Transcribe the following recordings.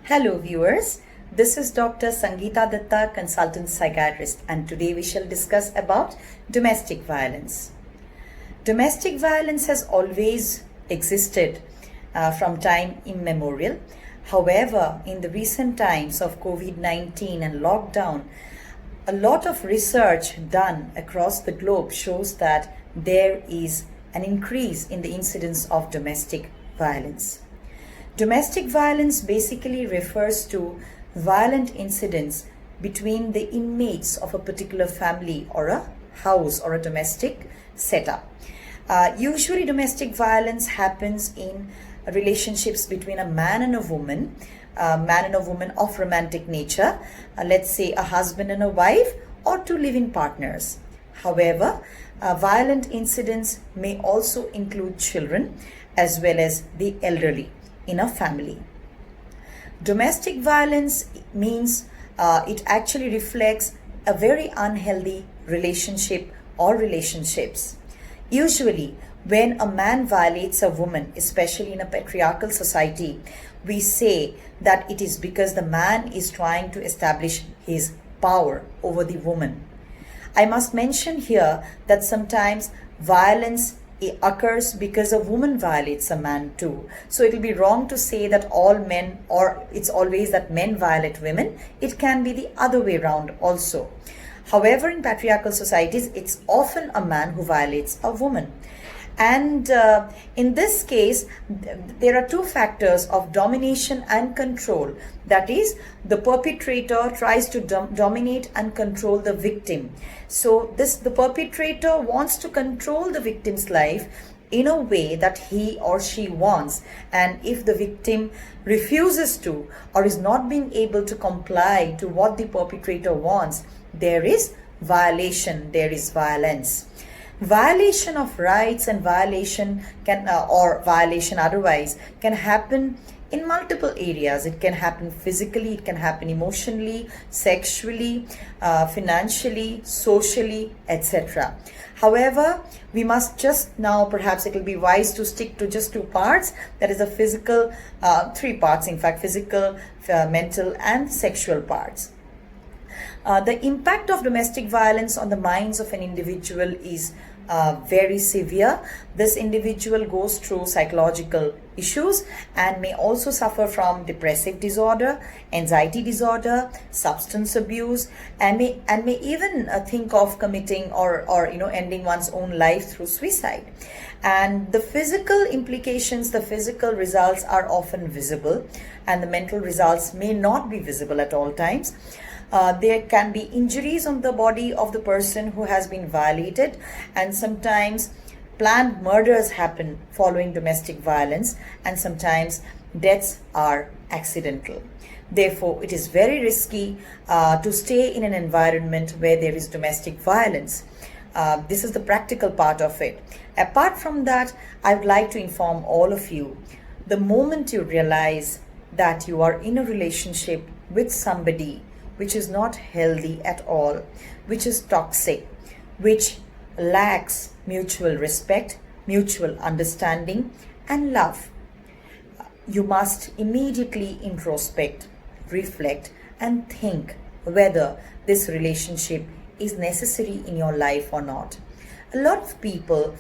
Hello viewers, this is Dr. Sangeeta Datta, consultant psychiatrist, and today we shall discuss about domestic violence. Domestic violence has always existed from time immemorial. However, in the recent times of COVID-19 and lockdown, a lot of research done across the globe shows that there is an increase in the incidence of domestic violence. Domestic violence basically refers to violent incidents between the inmates of a particular family or a house or a domestic setup. Usually domestic violence happens in relationships between a man and a woman of romantic nature, let's say a husband and a wife or two living partners. However, violent incidents may also include children as well as the elderly in a family. Domestic violence means it actually reflects a very unhealthy relationship or relationships. Usually, when a man violates a woman, especially in a patriarchal society, we say that it is because the man is trying to establish his power over the woman. I must mention here that sometimes violence occurs because a woman violates a man too. So it will be wrong to say that all men, or it's always that men violate women. It can be the other way around also. However, in patriarchal societies, it's often a man who violates a woman. And in this case, there are two factors of domination and control. That is, the perpetrator tries to dominate and control the victim. So the perpetrator wants to control the victim's life in a way that he or she wants. And if the victim refuses to or is not being able to comply to what the perpetrator wants, there is violation, there is violence. Violation of rights and violation can or violation otherwise can happen in multiple areas. It can happen physically, it can happen emotionally, sexually, financially, socially, etc. However, we must just now, perhaps it will be wise to stick to just two parts. That is the physical, three parts in fact, physical, mental and sexual parts. The impact of domestic violence on the minds of an individual is very severe. This individual goes through psychological issues and may also suffer from depressive disorder, anxiety disorder, substance abuse, and may even think of committing or ending one's own life through suicide. And the physical implications, the physical results are often visible, and the mental results may not be visible at all times. There can be injuries on the body of the person who has been violated, and sometimes planned murders happen following domestic violence, and sometimes deaths are accidental. Therefore, it is very risky to stay in an environment where there is domestic violence. This is the practical part of it. Apart from that, I would like to inform all of you, the moment you realize that you are in a relationship with somebody which is not healthy at all, which is toxic, which lacks mutual respect, mutual understanding, and love, you must immediately introspect, reflect, and think whether this relationship is necessary in your life or not. A lot of people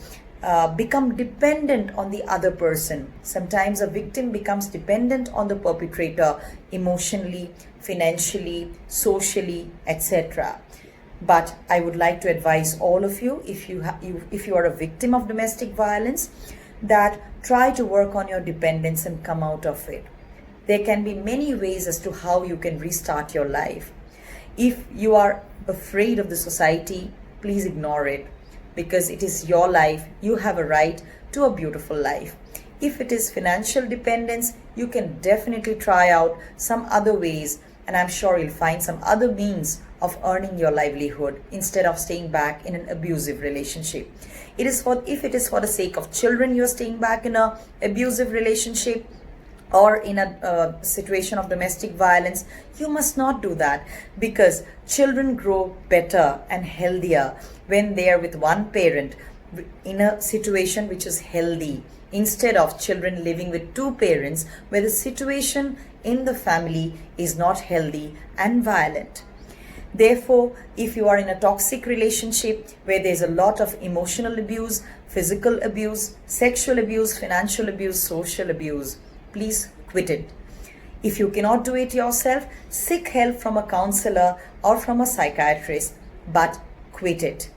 become dependent on the other person. Sometimes a victim becomes dependent on the perpetrator emotionally, financially, socially, etc. But I would like to advise all of you, if you are a victim of domestic violence, that try to work on your dependence and come out of it. There can be many ways as to how you can restart your life. If you are afraid of the society, please ignore it, because it is your life. You have a right to a beautiful life. If it is financial dependence, you can definitely try out some other ways, and I'm sure you'll find some other means of earning your livelihood instead of staying back in an abusive relationship. If it is for the sake of children you're staying back in an abusive relationship, or in a situation of domestic violence, you must not do that, because children grow better and healthier when they are with one parent in a situation which is healthy, instead of children living with two parents where the situation in the family is not healthy and violent. Therefore, if you are in a toxic relationship where there's a lot of emotional abuse, physical abuse, sexual abuse, financial abuse, social abuse, please quit it. If you cannot do it yourself, seek help from a counselor or from a psychiatrist, but quit it.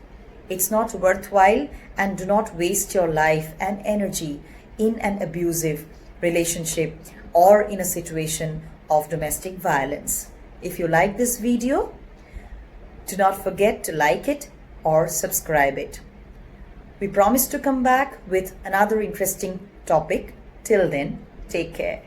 It's not worthwhile, and do not waste your life and energy in an abusive relationship or in a situation of domestic violence. If you like this video, do not forget to like it or subscribe it. We promise to come back with another interesting topic. Till then, take care.